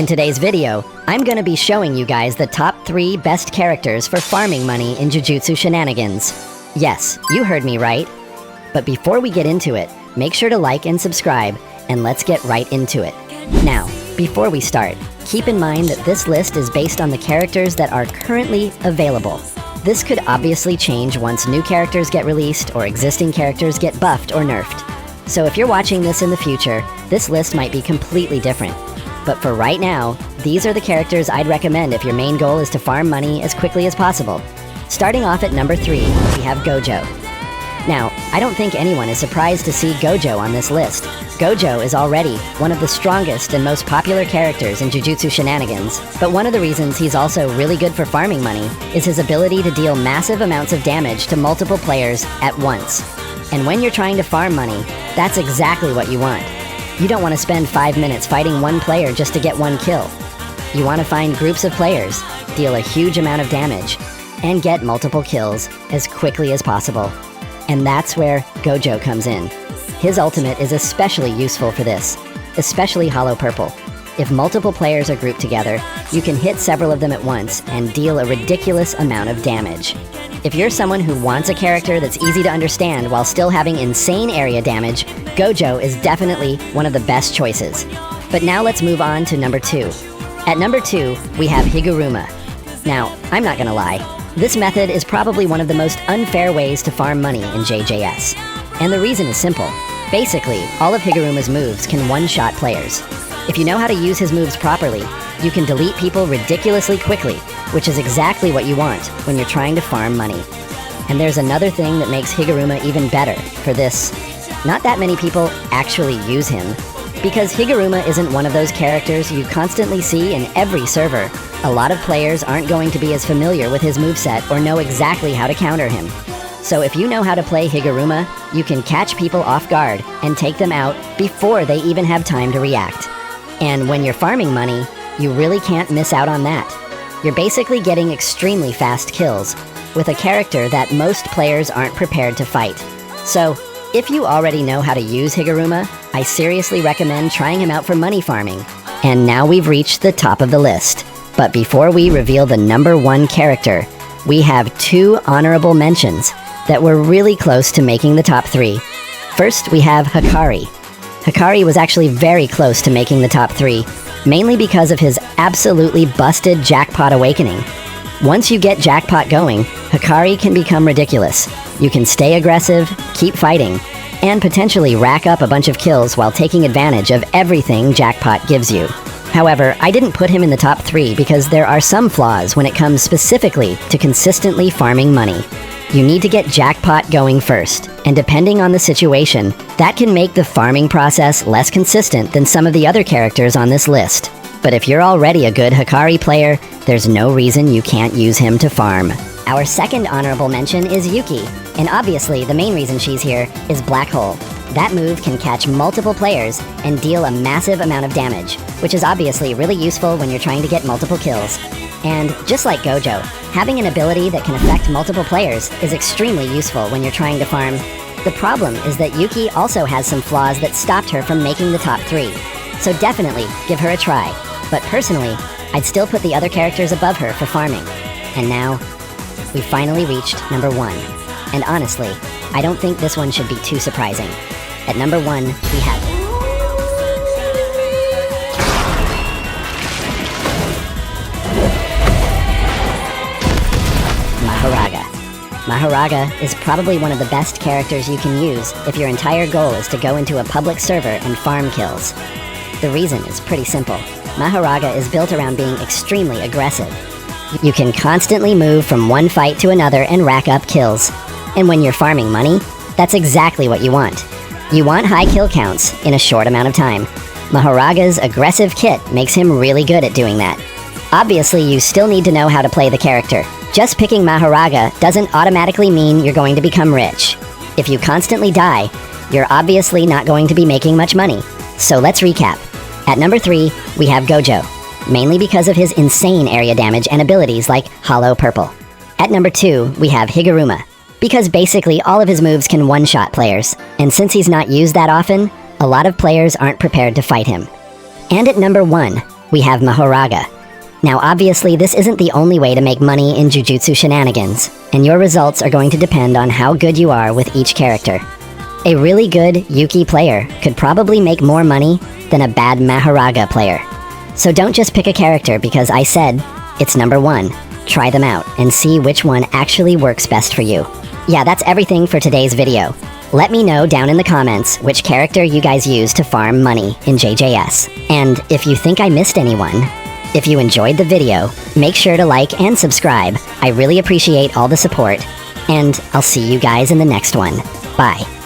In today's video, I'm gonna be showing you guys the top 3 best characters for farming money in Jujutsu Shenanigans. Yes, you heard me right. But before we get into it, make sure to like and subscribe, and let's get right into it. Now, before we start, keep in mind that this list is based on the characters that are currently available. This could obviously change once new characters get released or existing characters get buffed or nerfed. So if you're watching this in the future, this list might be completely different. But for right now, these are the characters I'd recommend if your main goal is to farm money as quickly as possible. Starting off at number 3, we have Gojo. Now, I don't think anyone is surprised to see Gojo on this list. Gojo is already one of the strongest and most popular characters in Jujutsu Shenanigans, but one of the reasons he's also really good for farming money is his ability to deal massive amounts of damage to multiple players at once. And when you're trying to farm money, that's exactly what you want. You don't want to spend 5 minutes fighting one player just to get one kill. You want to find groups of players, deal a huge amount of damage, and get multiple kills as quickly as possible. And that's where Gojo comes in. His ultimate is especially useful for this, especially Hollow Purple. If multiple players are grouped together, you can hit several of them at once and deal a ridiculous amount of damage. If you're someone who wants a character that's easy to understand while still having insane area damage, Gojo is definitely one of the best choices. But now let's move on to number 2. At number 2, we have Higuruma. Now, I'm not gonna lie, this method is probably one of the most unfair ways to farm money in JJS. And the reason is simple. Basically, all of Higuruma's moves can one-shot players. If you know how to use his moves properly, you can delete people ridiculously quickly, which is exactly what you want when you're trying to farm money. And there's another thing that makes Higuruma even better for this. Not that many people actually use him, because Higuruma isn't one of those characters you constantly see in every server. A lot of players aren't going to be as familiar with his moveset or know exactly how to counter him. So if you know how to play Higuruma, you can catch people off guard and take them out before they even have time to react. And when you're farming money, you really can't miss out on that. You're basically getting extremely fast kills with a character that most players aren't prepared to fight. So, if you already know how to use Higuruma, I seriously recommend trying him out for money farming. And now we've reached the top of the list. But before we reveal the number 1 character, we have 2 honorable mentions that were really close to making the top 3. First, we have Hikari. Hikari was actually very close to making the top 3, mainly because of his absolutely busted Jackpot Awakening. Once you get Jackpot going, Hikari can become ridiculous. You can stay aggressive, keep fighting, and potentially rack up a bunch of kills while taking advantage of everything Jackpot gives you. However, I didn't put him in the top 3 because there are some flaws when it comes specifically to consistently farming money. You need to get Jackpot going first, and depending on the situation, that can make the farming process less consistent than some of the other characters on this list. But if you're already a good Hikari player, there's no reason you can't use him to farm. Our second honorable mention is Yuki, and obviously the main reason she's here is Black Hole. That move can catch multiple players and deal a massive amount of damage, which is obviously really useful when you're trying to get multiple kills. And just like Gojo, having an ability that can affect multiple players is extremely useful when you're trying to farm. The problem is that Yuki also has some flaws that stopped her from making the top 3. So definitely give her a try. But personally, I'd still put the other characters above her for farming. And now, we finally reached number 1. And honestly, I don't think this one should be too surprising. At number 1, we have Mahoraga. Mahoraga is probably one of the best characters you can use if your entire goal is to go into a public server and farm kills. The reason is pretty simple. Mahoraga is built around being extremely aggressive. You can constantly move from one fight to another and rack up kills. And when you're farming money, that's exactly what you want. You want high kill counts in a short amount of time. Mahoraga's aggressive kit makes him really good at doing that. Obviously, you still need to know how to play the character. Just picking Mahoraga doesn't automatically mean you're going to become rich. If you constantly die, you're obviously not going to be making much money. So let's recap. At number 3, we have Gojo, mainly because of his insane area damage and abilities like Hollow Purple. At number 2, we have Higuruma, because basically all of his moves can one-shot players, and since he's not used that often, a lot of players aren't prepared to fight him. And at number 1, we have Mahoraga. Now obviously this isn't the only way to make money in Jujutsu Shenanigans, and your results are going to depend on how good you are with each character. A really good Yuki player could probably make more money than a bad Mahoraga player. So don't just pick a character because I said it's number 1. Try them out and see which one actually works best for you. Yeah, that's everything for today's video. Let me know down in the comments which character you guys use to farm money in JJS. And if you think I missed anyone, if you enjoyed the video, make sure to like and subscribe. I really appreciate all the support, and I'll see you guys in the next one. Bye.